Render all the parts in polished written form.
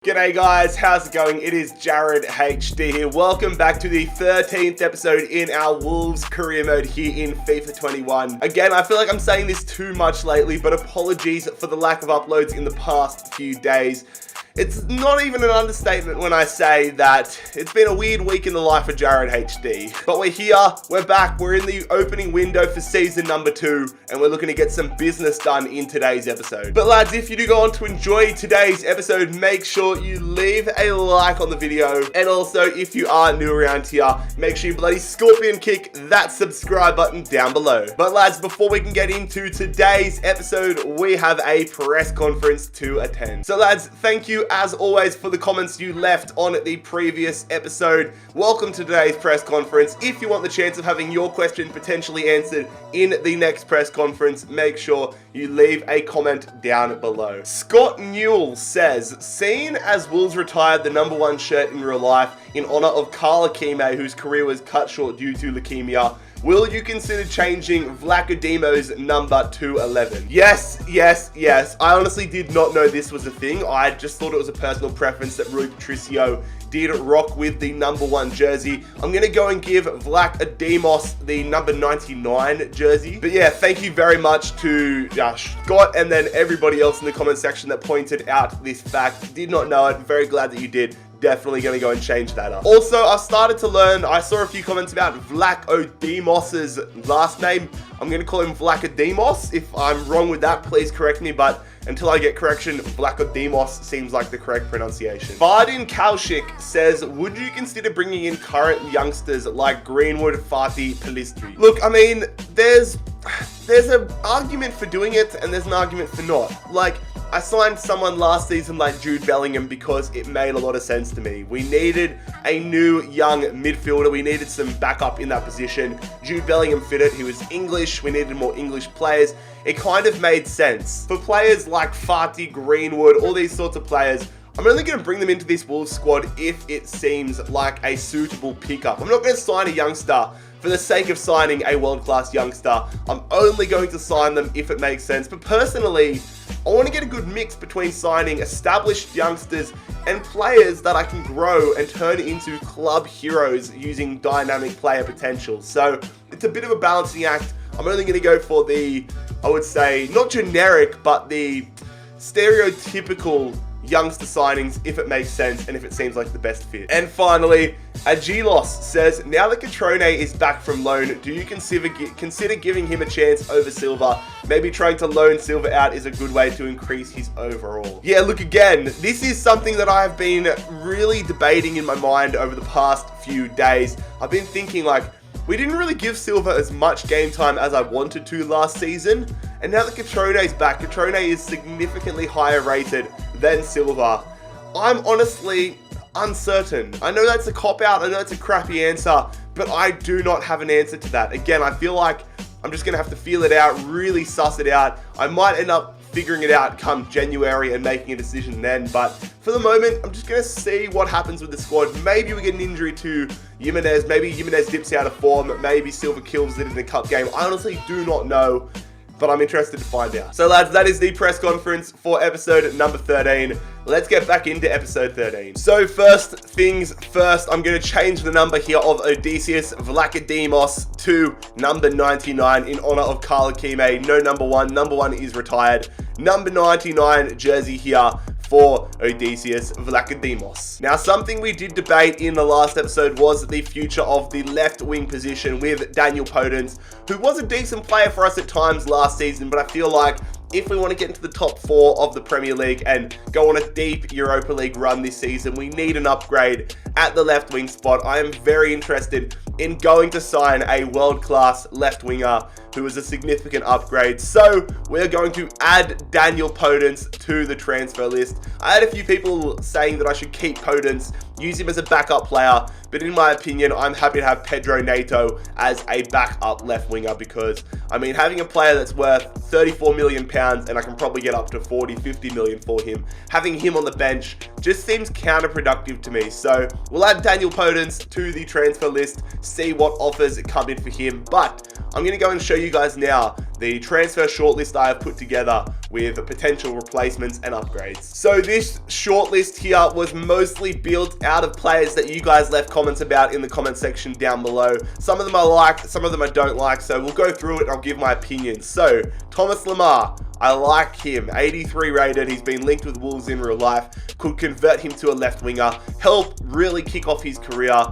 G'day guys, how's it going? It is Jared HD here. Welcome back to the 13th episode in our Wolves career mode here in FIFA 21. Again, I feel like I'm saying this too much lately, but apologies for the lack of uploads in the past few days. It's not even an understatement when I say that it's been a weird week in the life of Jared HD. But we're here, we're back, we're in the opening window for season number 2, and we're looking to get some business done in today's episode. But lads, if you do go on to enjoy today's episode, make sure you leave a like on the video. And also, if you are new around here, make sure you bloody scorpion kick that subscribe button down below. But lads, before we can get into today's episode, we have a press conference to attend. So lads, thank you as always for the comments you left on the previous episode. Welcome to today's press conference. If you want the chance of having your question potentially answered in the next press conference, make sure you leave a comment down below. Scott Newell says, seen as Wolves retired the number 1 shirt in real life in honor of Carla Kime, whose career was cut short due to leukemia, will you consider changing Vlachodimo's number to 11? Yes. I honestly did not know this was a thing. I just thought it was a personal preference that Rui Patricio did rock with the number 1 jersey. I'm going to go and give Vlachodimos the number 99 jersey. But yeah, thank you very much to Scott and then everybody else in the comment section that pointed out this fact. Did not know it. Very glad that you did. Definitely going to go and change that up. Also, I've started to learn, I saw a few comments about Vlachodimos's last name. I'm going to call him Vlachodimos. If I'm wrong with that, please correct me, but until I get correction, Vlachodimos seems like the correct pronunciation. Vardin Kaushik says, would you consider bringing in current youngsters like Greenwood, Fati, Pulisic? Look, I mean, there's an argument for doing it and there's an argument for not. Like, I signed someone last season like Jude Bellingham because it made a lot of sense to me. We needed a new young midfielder. We needed some backup in that position. Jude Bellingham fitted. He was English. We needed more English players. It kind of made sense. For players like Fati, Greenwood, all these sorts of players, I'm only going to bring them into this Wolves squad if it seems like a suitable pickup. I'm not going to sign a youngster for the sake of signing a world-class youngster. I'm only going to sign them if it makes sense. But personally, I want to get a good mix between signing established youngsters and players that I can grow and turn into club heroes using dynamic player potential. So it's a bit of a balancing act. I'm only going to go for the, I would say, not generic, but the stereotypical youngster signings if it makes sense and if it seems like the best fit. And finally, Agilos says, now that Catrone is back from loan, do you consider giving him a chance over Silva? Maybe trying to loan Silva out is a good way to increase his overall. Yeah, look, again, this is something that I've been really debating in my mind over the past few days. I've been thinking, like, we didn't really give Silva as much game time as I wanted to last season. And now that Catrone is back, Catrone is significantly higher rated than Silva. I'm honestly uncertain. I know that's a cop-out, I know it's a crappy answer, but I do not have an answer to that. Again, I feel like I'm just going to have to feel it out, really suss it out. I might end up figuring it out come January and making a decision then, but for the moment, I'm just going to see what happens with the squad. Maybe we get an injury to Jimenez, maybe Jimenez dips out of form, maybe Silva kills it in the cup game. I honestly do not know, but I'm interested to find out. So lads, that is the press conference for episode number 13. Let's get back into episode 13. So first things first, I'm going to change the number here of Odysseus Vlachodimos to number 99 in honor of Carla Kime. No number 1. Number 1 is retired. Number 99 jersey here for Odysseus Vlachodimos. Now, something we did debate in the last episode was the future of the left wing position with Daniel Podence, who was a decent player for us at times last season, but I feel like if we want to get into the top 4 of the Premier League and go on a deep Europa League run this season, we need an upgrade at the left wing spot. I am very interested in going to sign a world-class left winger who is a significant upgrade. So we're going to add Daniel Podence to the transfer list. I had a few people saying that I should keep Podence, use him as a backup player, but in my opinion, I'm happy to have Pedro Neto as a backup left winger because, I mean, having a player that's worth £34 million and I can probably get up to 40, 50 million for him, having him on the bench just seems counterproductive to me. So we'll add Daniel Podence to the transfer list, see what offers come in for him, but I'm going to go and show you guys now the transfer shortlist I have put together with potential replacements and upgrades. So this shortlist here was mostly built out of players that you guys left comments about in the comment section down below. Some of them I like, some of them I don't like, so we'll go through it and I'll give my opinions. So, Thomas Lamar, I like him, 83 rated, he's been linked with Wolves in real life, could convert him to a left winger, help really kick off his career.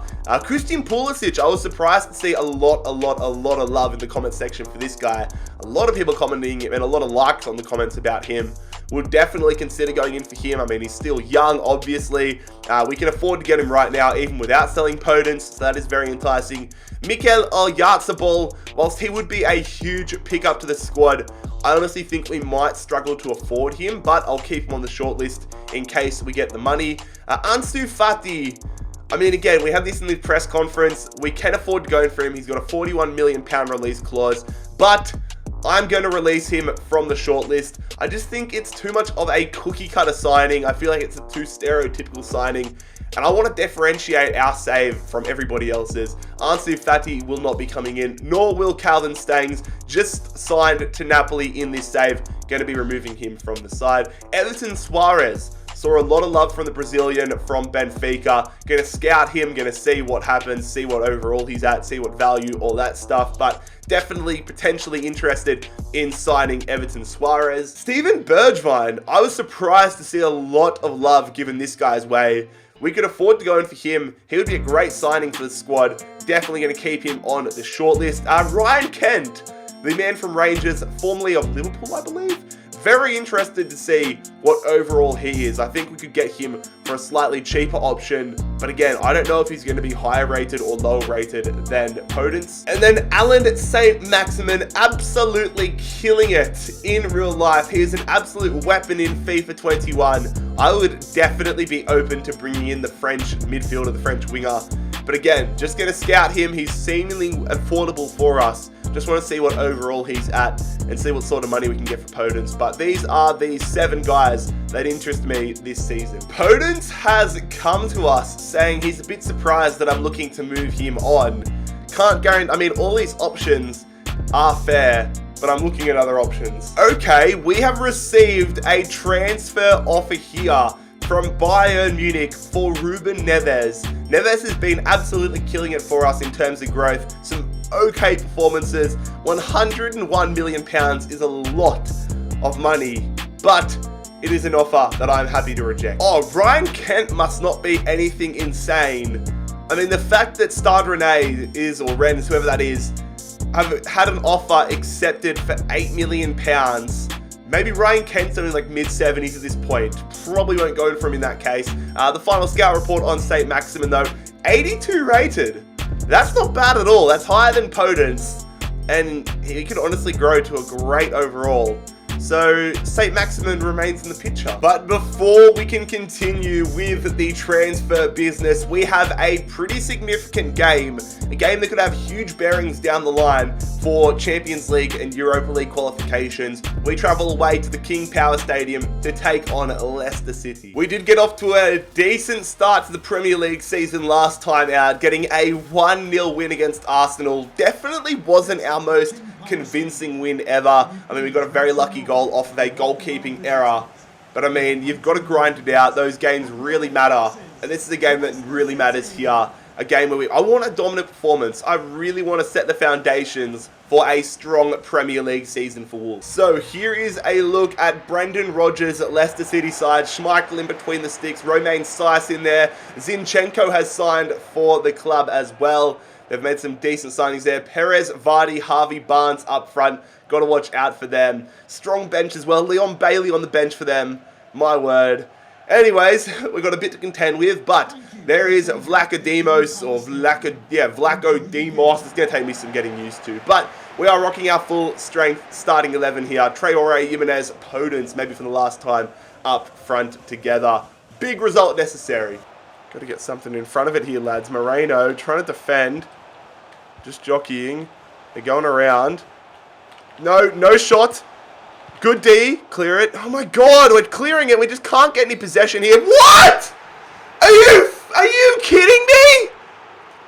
Christian Pulisic, I was surprised to see a lot of love in the comment section for this guy. A lot of people commenting and a lot of likes on the comments about him. Would definitely consider going in for him. I mean, he's still young, obviously. We can afford to get him right now, even without selling Podence, so that is very enticing. Mikel Oyarzabal, whilst he would be a huge pickup to the squad, I honestly think we might struggle to afford him, but I'll keep him on the shortlist in case we get the money. Ansu Fati, I mean, again, we had this in the press conference. We can afford to go in for him. He's got a £41 million release clause, but I'm going to release him from the shortlist. I just think it's too much of a cookie cutter signing. I feel like it's a too stereotypical signing, and I want to differentiate our save from everybody else's. Ansu Fati will not be coming in, nor will Calvin Stangs, just signed to Napoli in this save. Going to be removing him from the side. Everton Suarez. Saw a lot of love from the Brazilian from Benfica. Going to scout him, going to see what happens, see what overall he's at, see what value, all that stuff. But definitely potentially interested in signing Everton Suarez. Steven Bergwijn, I was surprised to see a lot of love given this guy's way. We could afford to go in for him. He would be a great signing for the squad. Definitely going to keep him on the shortlist. Ryan Kent, the man from Rangers, formerly of Liverpool, I believe. Very interested to see what overall he is. I think we could get him for a slightly cheaper option. But again, I don't know if he's going to be higher rated or lower rated than Podence. And then Alan St. Maximin, absolutely killing it in real life. He is an absolute weapon in FIFA 21. I would definitely be open to bringing in the French midfielder, the French winger. But again, just going to scout him. He's seemingly affordable for us. Just want to see what overall he's at and see what sort of money we can get for Podence. But these are the 7 guys that interest me this season. Podence has come to us saying he's a bit surprised that I'm looking to move him on. Can't guarantee, I mean, all these options are fair, but I'm looking at other options. Okay, we have received a transfer offer here from Bayern Munich for Ruben Neves. Neves has been absolutely killing it for us in terms of growth. Some okay performances. £101 million is a lot of money, but it is an offer that I'm happy to reject. Oh, Ryan Kent must not be anything insane. I mean, the fact that Stade Rennais is, or Rennes, whoever that is, have had an offer accepted for £8 million. Maybe Ryan Kent's only like mid-70s at this point. Probably won't go for him in that case. The final scout report on St. Maximin though, 82 rated. That's not bad at all. That's higher than Podence. And he could honestly grow to a great overall. So St. Maximin remains in the picture. But before we can continue with the transfer business, we have a pretty significant game. A game that could have huge bearings down the line for Champions League and Europa League qualifications. We travel away to the King Power Stadium to take on Leicester City. We did get off to a decent start to the Premier League season last time out, getting a 1-0 win against Arsenal. Definitely wasn't our most convincing win ever. I mean, we got a very lucky goal off of a goalkeeping error. But I mean, you've got to grind it out. Those games really matter. And this is a game that really matters here. A game where I want a dominant performance. I really want to set the foundations for a strong Premier League season for Wolves. So here is a look at Brendan Rodgers at Leicester City side. Schmeichel in between the sticks. Romain Saiss in there. Zinchenko has signed for the club as well. They've made some decent signings there. Perez, Vardy, Harvey Barnes up front. Got to watch out for them. Strong bench as well. Leon Bailey on the bench for them. My word. Anyways, we've got a bit to contend with, but there is Vlachodimos, or Vlachodimos. It's going to take me some getting used to. But we are rocking our full strength starting 11 here. Traore, Jimenez, Podence, maybe for the last time, up front together. Big result necessary. Got to get something in front of it here, lads. Moreno trying to defend. Just jockeying. They're going around. No shot. Good D. Clear it. Oh my god, we're clearing it. We just can't get any possession here. What? Are you kidding me?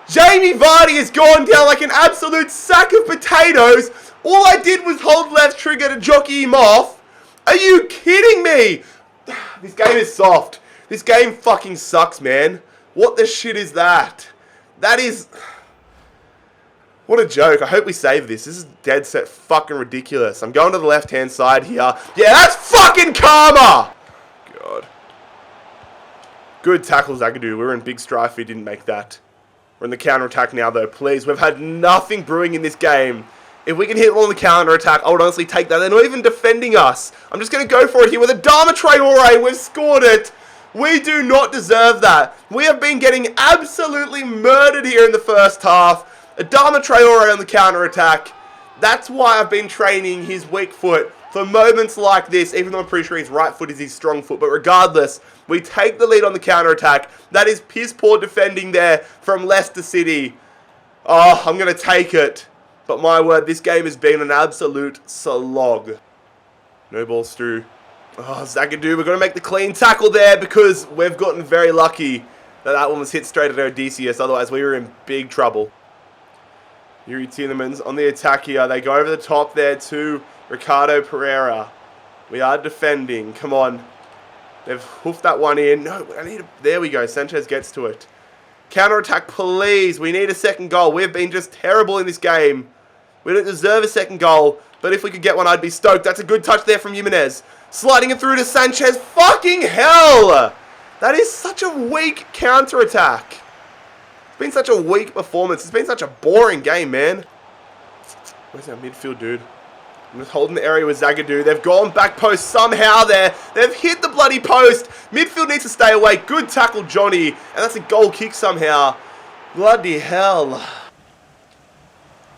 Jamie Vardy has gone down like an absolute sack of potatoes. All I did was hold left trigger to jockey him off. Are you kidding me? This game is soft. This game fucking sucks, man. What the shit is that? That is... What a joke. I hope we save this. This is dead set fucking ridiculous. I'm going to the left-hand side here. Yeah, that's fucking karma! God. Good tackle, Zagadou. We were in big strife if he didn't make that. We're in the counter-attack now, though. Please, we've had nothing brewing in this game. If we can hit on the counter-attack, I would honestly take that. They're not even defending us. I'm just going to go for it here with a Dama Traore. We've scored it. We do not deserve that. We have been getting absolutely murdered here in the first half. Adama Traore on the counter-attack. That's why I've been training his weak foot for moments like this, even though I'm pretty sure his right foot is his strong foot. But regardless, we take the lead on the counter-attack. That is piss-poor defending there from Leicester City. Oh, I'm going to take it. But my word, this game has been an absolute slog. No balls through. Oh, Zagadou, we're going to make the clean tackle there because we've gotten very lucky that one was hit straight at Odysseus. Otherwise, we were in big trouble. Yuri Tielemans on the attack here. They go over the top there to Ricardo Pereira. We are defending. Come on. They've hoofed that one in. No, I need there we go. Sanchez gets to it. Counter-attack, please. We need a second goal. We've been just terrible in this game. We don't deserve a second goal. But if we could get one, I'd be stoked. That's a good touch there from Jimenez. Sliding it through to Sanchez. Fucking hell! That is such a weak counter-attack. It's been such a weak performance. It's been such a boring game, man. Where's our midfield, dude? I'm just holding the area with Zagadou. They've gone back post somehow there. They've hit the bloody post. Midfield needs to stay away. Good tackle, Johnny. And that's a goal kick somehow. Bloody hell.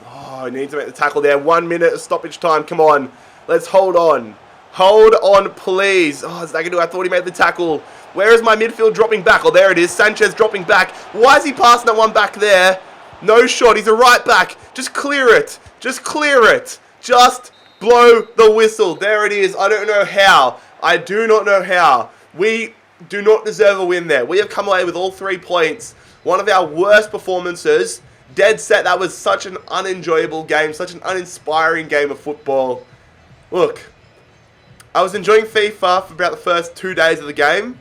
Oh, I need to make the tackle there. 1 minute of stoppage time. Come on. Let's hold on. Hold on, please. Oh, Zagadou, I thought he made the tackle. Where is my midfield dropping back? Oh, there it is. Sanchez dropping back. Why is he passing that one back there? No shot. He's a right back. Just clear it. Just clear it. Just blow the whistle. There it is. I don't know how. I do not know how. We do not deserve a win there. We have come away with all 3 points. One of our worst performances. Dead set. That was such an unenjoyable game. Such an uninspiring game of football. Look. I was enjoying FIFA for about the first 2 days of the game.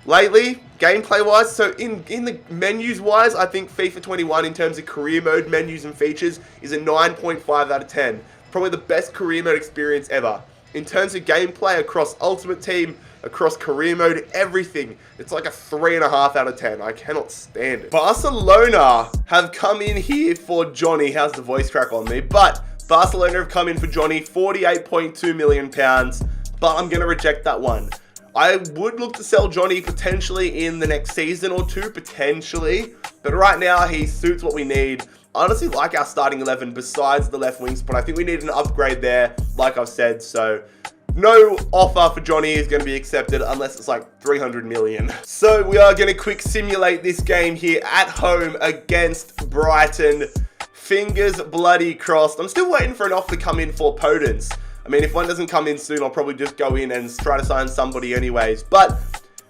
Lately, gameplay-wise, so in the menus-wise, I think FIFA 21 in terms of career mode menus and features is a 9.5 out of 10. Probably the best career mode experience ever. In terms of gameplay across Ultimate Team, across career mode, everything, it's like a 3.5 out of 10. I cannot stand it. Barcelona have come in here for Johnny. How's the voice crack on me? But Barcelona have come in for Johnny, £48.2 million, but I'm going to reject that one. I would look to sell Johnny potentially in the next season or 2, potentially. But right now, he suits what we need. I honestly like our starting 11 besides the left wing spot. I think we need an upgrade there, like I've said. So, no offer for Johnny is going to be accepted unless it's like 300 million. So, we are going to quick simulate this game here at home against Brighton. Fingers bloody crossed. I'm still waiting for an offer to come in for Podence. I mean, if one doesn't come in soon, I'll probably just go in and try to sign somebody anyways. But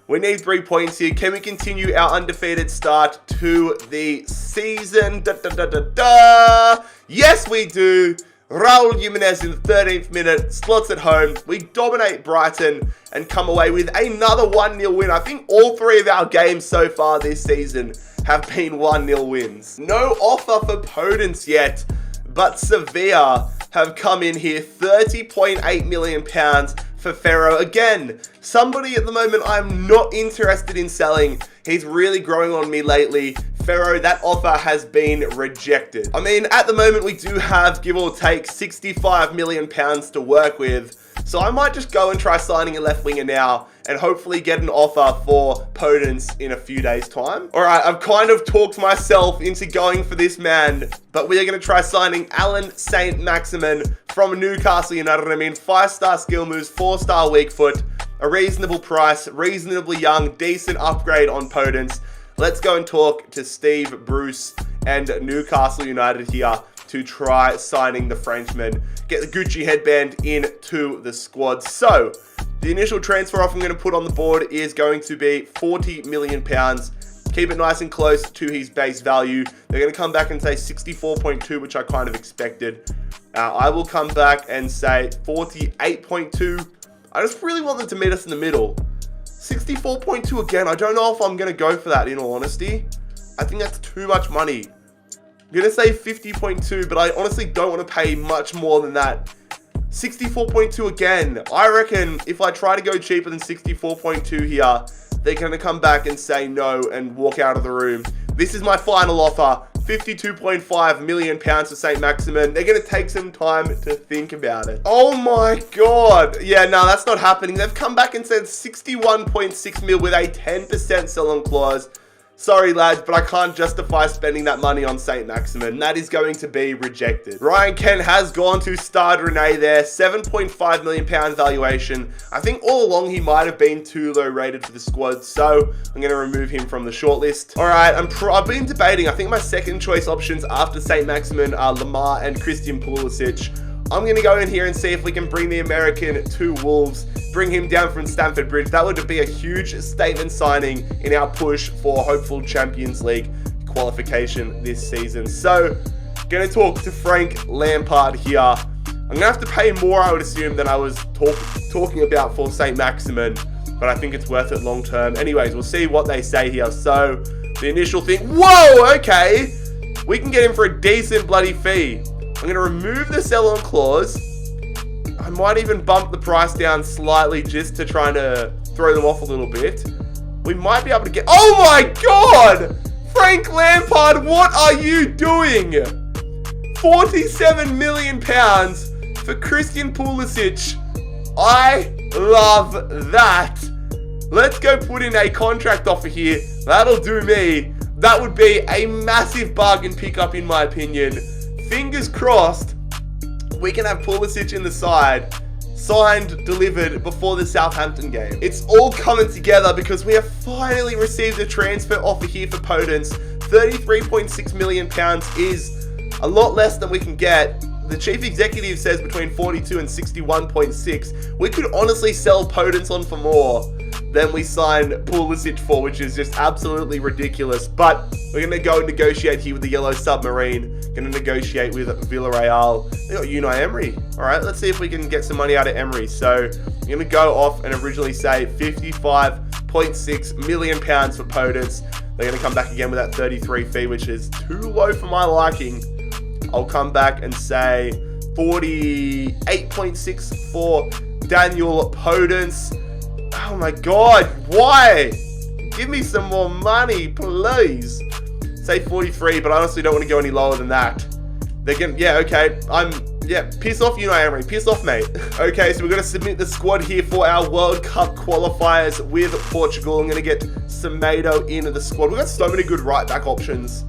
we need 3 points here. Can we continue our undefeated start to the season? Yes, we do. Raul Jimenez in the 13th minute, slots at home. We dominate Brighton and come away with another 1-0 win. I think all 3 of our games so far this season have been 1-0 wins. No offer for Podence yet, but Sevilla have come in here, £30.8 million for Ferro. Again, somebody at the moment I'm not interested in selling. He's really growing on me lately. Ferro, that offer has been rejected. I mean, at the moment we do have, give or take, £65 million to work with. So I might just go and try signing a left winger now and hopefully get an offer for Podence in a few days' time. All right, I've kind of talked myself into going for this man, but we are going to try signing Alan St. Maximin from Newcastle United. I mean, 5-star skill moves, 4-star weak foot, a reasonable price, reasonably young, decent upgrade on Podence. Let's go and talk to Steve Bruce and Newcastle United here to try signing the Frenchman. Get the Gucci headband into the squad. So, the initial transfer offer I'm going to put on the board is going to be £40 million. Keep it nice and close to his base value. They're going to come back and say 64.2, which I kind of expected. I will come back and say 48.2. I just really want them to meet us in the middle. 64.2 again. I don't know if I'm going to go for that, in all honesty. I think that's too much money. I'm going to say 50.2, but I honestly don't want to pay much more than that. 64.2 again. I reckon if I try to go cheaper than 64.2 here, they're going to come back and say no and walk out of the room. This is my final offer. £52.5 million for St. Maximin. They're going to take some time to think about it. Oh my God. Yeah, no, that's not happening. They've come back and said 61.6 mil with a 10% sell-on clause. Sorry, lads, but I can't justify spending that money on St. Maximin. That is going to be rejected. Ryan Kent has gone to Stade Rennais there. £7.5 million valuation. I think all along he might have been too low rated for the squad, so I'm going to remove him from the shortlist. All right, I've been debating. I think my second choice options after St. Maximin are Lamar and Christian Pulisic. I'm going to go in here and see if we can bring the American to Wolves, bring him down from Stamford Bridge. That would be a huge statement signing in our push for hopeful Champions League qualification this season. So, going to talk to Frank Lampard here. I'm going to have to pay more, I would assume, than I was talking about for St. Maximin, but I think it's worth it long term. Anyways, we'll see what they say here. So, the initial thing, whoa, okay, we can get him for a decent bloody fee. I'm going to remove the sell-on clause. I might even bump the price down slightly just to try to throw them off a little bit. We might be able to get... Oh my God! Frank Lampard, what are you doing? £47 million for Christian Pulisic. I love that. Let's go put in a contract offer here. That'll do me. That would be a massive bargain pickup in my opinion. Fingers crossed, we can have Pulisic in the side, signed, delivered before the Southampton game. It's all coming together because we have finally received a transfer offer here for Podence. £33.6 million is a lot less than we can get. The chief executive says between 42 and 61.6. We could honestly sell Podence on for more than we sign Pulisic for, which is just absolutely ridiculous. But we're going to go and negotiate here with the Yellow Submarine. Going to negotiate with Villarreal. They got Unai Emery. All right, let's see if we can get some money out of Emery. So I'm going to go off and originally say £55.6 million for Podence. They're going to come back again with that 33 fee, which is too low for my liking. I'll come back and say 48.6 for Daniel Podence. Oh my God, why? Give me some more money, please. Say 43, but I honestly don't want to go any lower than that. They're gonna, yeah, okay. Piss off, Unai Emery. Piss off, mate. Okay, so we're going to submit the squad here for our World Cup qualifiers with Portugal. I'm going to get Semedo into the squad. We've got so many good right back options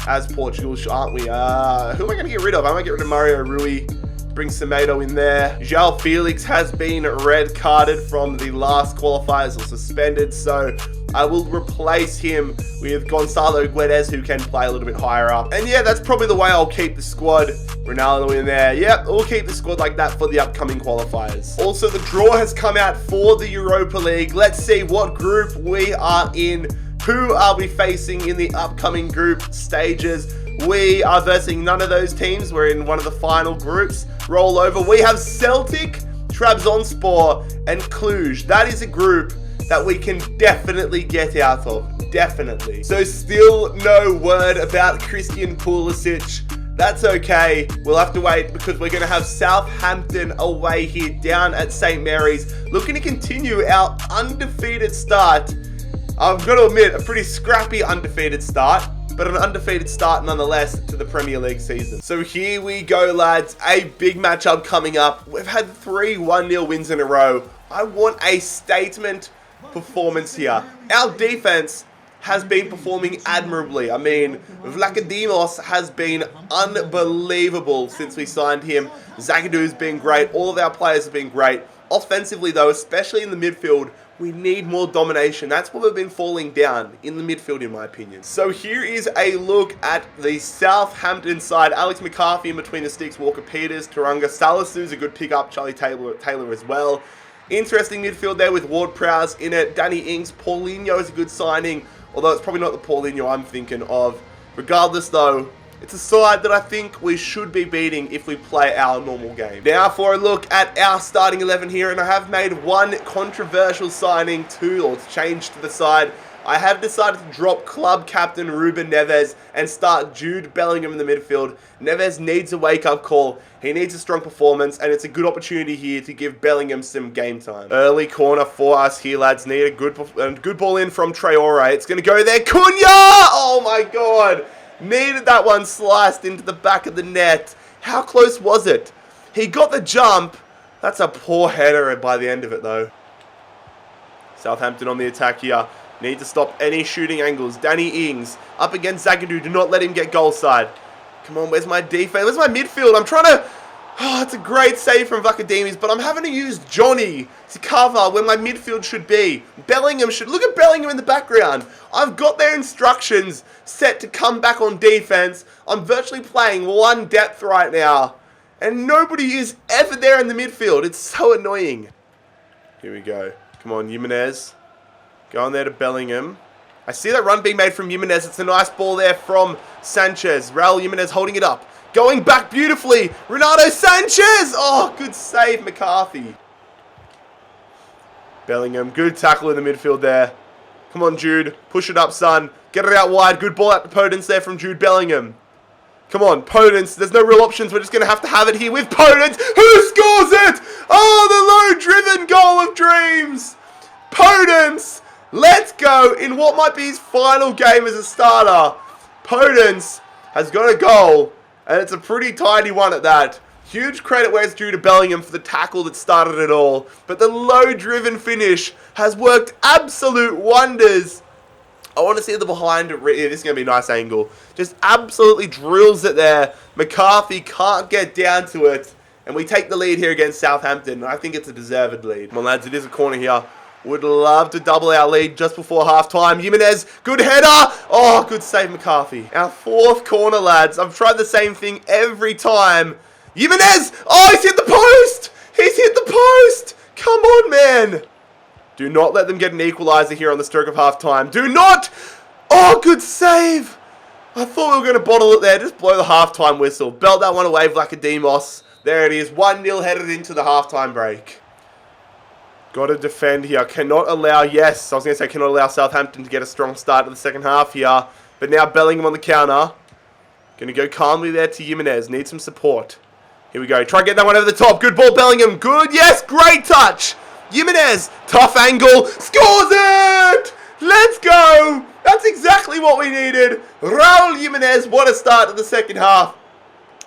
as Portugal, aren't we? Who am I going to get rid of? I might get rid of Mario Rui. Bring Semedo in there. João Felix has been red carded from the last qualifiers or suspended, so I will replace him with Gonzalo Guedes, who can play a little bit higher up. And yeah, that's probably the way I'll keep the squad. Ronaldo in there. Yep, we'll keep the squad like that for the upcoming qualifiers. Also, the draw has come out for the Europa League. Let's see what group we are in. Who are we facing in the upcoming group stages? We are versing none of those teams. We're in one of the final groups. Roll over. We have Celtic, Trabzonspor, and Cluj. That is a group that we can definitely get out of. Definitely. So still no word about Christian Pulisic. That's okay. We'll have to wait because we're going to have Southampton away here down at St. Mary's. Looking to continue our undefeated start. I've got to admit, a pretty scrappy undefeated start, but an undefeated start nonetheless to the Premier League season. So here we go, lads. A big matchup coming up. We've had 3 1-0 wins in a row. I want a statement performance here. Our defense has been performing admirably. I mean, Vlachodimos has been unbelievable since we signed him. Zagadu's been great. All of our players have been great. Offensively, though, especially in the midfield, we need more domination. That's what we've been falling down in the midfield, in my opinion. So here is a look at the Southampton side. Alex McCarthy in between the sticks. Walker Peters, Turunga. Salasu's a good pickup. Charlie Taylor as well. Interesting midfield there with Ward-Prowse in it. Danny Ings. Paulinho is a good signing, although it's probably not the Paulinho I'm thinking of. Regardless, though, It's a side that I think we should be beating if we play our normal game. Now for a look at our starting 11 here, and I have made one controversial signing or change to the side. I have decided to drop club captain Ruben Neves and start Jude Bellingham in the midfield. Neves needs a wake-up call. He needs a strong performance, and it's a good opportunity here to give Bellingham some game time. Early corner for us here, lads. Need a good ball in from Traore. It's going to go there. Cunha! Oh my god! Needed that one sliced into the back of the net. How close was it? He got the jump. That's a poor header by the end of it, though. Southampton on the attack here. Need to stop any shooting angles. Danny Ings up against Zagadou. Do not let him get goal side. Come on, where's my defense? Where's my midfield? I'm trying to... Oh, it's a great save from Vakademis, but I'm having to use Johnny to cover where my midfield should be. Bellingham should... Look at Bellingham in the background. I've got their instructions set to come back on defense. I'm virtually playing one depth right now, and nobody is ever there in the midfield. It's so annoying. Here we go. Come on, Jimenez. Going there to Bellingham. I see that run being made from Jimenez. It's a nice ball there from Sanchez. Raul Jimenez holding it up. Going back beautifully. Renato Sanchez. Oh, good save, McCarthy. Bellingham. Good tackle in the midfield there. Come on, Jude. Push it up, son. Get it out wide. Good ball out to Podence there from Jude Bellingham. Come on, Podence. There's no real options. We're just going to have it here with Podence. Who scores it? Oh, the low-driven goal of dreams. Podence. Let's go in what might be his final game as a starter. Podence has got a goal, and it's a pretty tidy one at that. Huge credit where it's due to Bellingham for the tackle that started it all. But the low-driven finish has worked absolute wonders. I want to see the behind. This is going to be a nice angle. Just absolutely drills it there. McCarthy can't get down to it. And we take the lead here against Southampton. I think it's a deserved lead. Come on, lads. It is a corner here. Would love to double our lead just before half-time. Jimenez, good header. Oh, good save, McCarthy. Our fourth corner, lads. I've tried the same thing every time. Jimenez! Oh, he's hit the post! He's hit the post! Come on, man. Do not let them get an equaliser here on the stroke of half-time. Do not! Oh, good save. I thought we were going to bottle it there. Just blow the half-time whistle. Belt that one away, Vlachodimos. There it is. 1-0 headed into the half-time break. Got to defend here. Cannot allow, yes, I was going to say cannot allow Southampton to get a strong start to the second half here. But now Bellingham on the counter. Going to go calmly there to Jimenez. Need some support. Here we go. Try to get that one over the top. Good ball, Bellingham. Good, yes, great touch. Jimenez, tough angle. Scores it! Let's go! That's exactly what we needed. Raul Jimenez, what a start to the second half.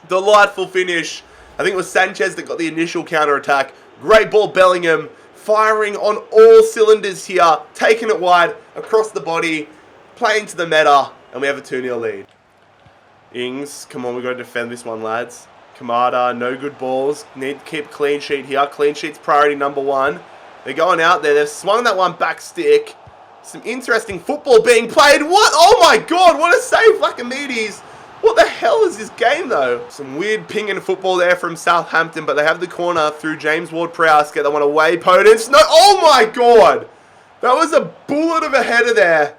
Delightful finish. I think it was Sanchez that got the initial counter-attack. Great ball, Bellingham. Firing on all cylinders here, taking it wide, across the body, playing to the meta, and we have a 2-0 lead. Ings, come on, we've got to defend this one, lads. Kamada, no good balls. Need to keep clean sheet here. Clean sheet's priority number one. They're going out there. They've swung that one back stick. Some interesting football being played. What? Oh my god, what a save, Vlachodimos. What the hell is this game, though? Some weird ping in football there from Southampton, but they have the corner through James Ward-Prowse. Get that one away. Podence. No, oh my god! That was a bullet of a header there.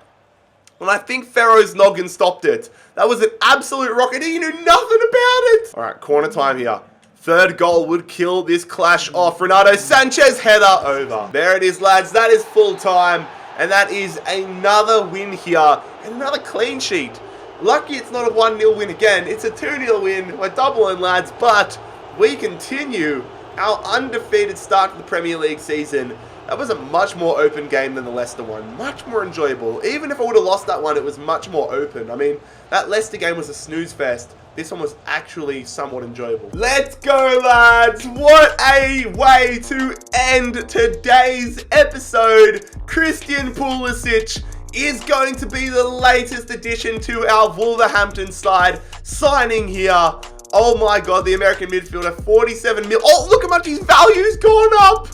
And I think Ferro's noggin stopped it. That was an absolute rocket. He knew nothing about it. All right, corner time here. Third goal would kill this clash off. Renato Sanchez header over. There it is, lads. That is full time. And that is another win here. And another clean sheet. Lucky it's not a 1-0 win again. It's a 2-0 win. We're doubling, lads. But we continue our undefeated start to the Premier League season. That was a much more open game than the Leicester one. Much more enjoyable. Even if I would have lost that one, it was much more open. I mean, that Leicester game was a snooze fest. This one was actually somewhat enjoyable. Let's go, lads! What a way to end today's episode. Christian Pulisic is going to be the latest addition to our Wolverhampton side, signing here. Oh my god, the American midfielder, 47 mil. Oh, look how much his value's gone up.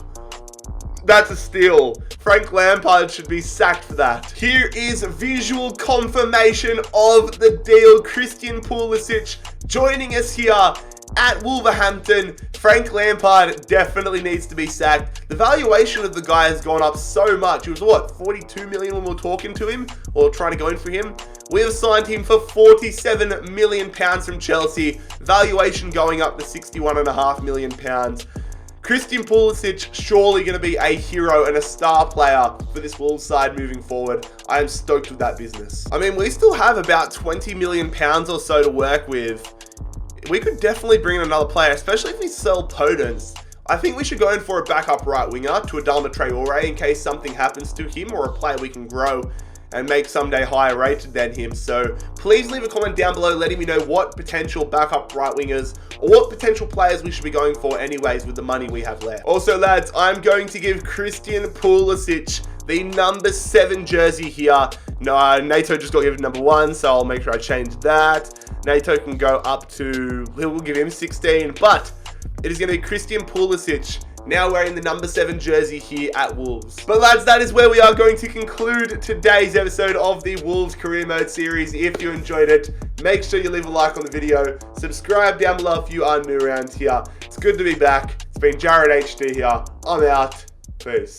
That's a steal. Frank Lampard should be sacked for that. Here is visual confirmation of the deal. Christian Pulisic joining us here at Wolverhampton, Frank Lampard definitely needs to be sacked. The valuation of the guy has gone up so much. It was what, 42 million when we were talking to him or trying to go in for him? We have signed him for 47 million pounds from Chelsea. Valuation going up to 61.5 million pounds. Christian Pulisic surely going to be a hero and a star player for this Wolves side moving forward. I am stoked with that business. I mean, we still have about 20 million pounds or so to work with. We could definitely bring in another player, especially if we sell Podence. I think we should go in for a backup right winger to Adama Traore in case something happens to him, or a player we can grow and make someday higher rated than him. So please leave a comment down below letting me know what potential backup right wingers or what potential players we should be going for anyways with the money we have left. Also lads, I'm going to give Christian Pulisic the number 7 jersey here. No, Nato just got given number 1, so I'll make sure I change that. Nato can go up to, we'll give him 16, but it is going to be Christian Pulisic now wearing the number 7 jersey here at Wolves. But lads, that is where we are going to conclude today's episode of the Wolves Career Mode series. If you enjoyed it, make sure you leave a like on the video. Subscribe down below if you are new around here. It's good to be back. It's been Jared HD here. I'm out. Peace.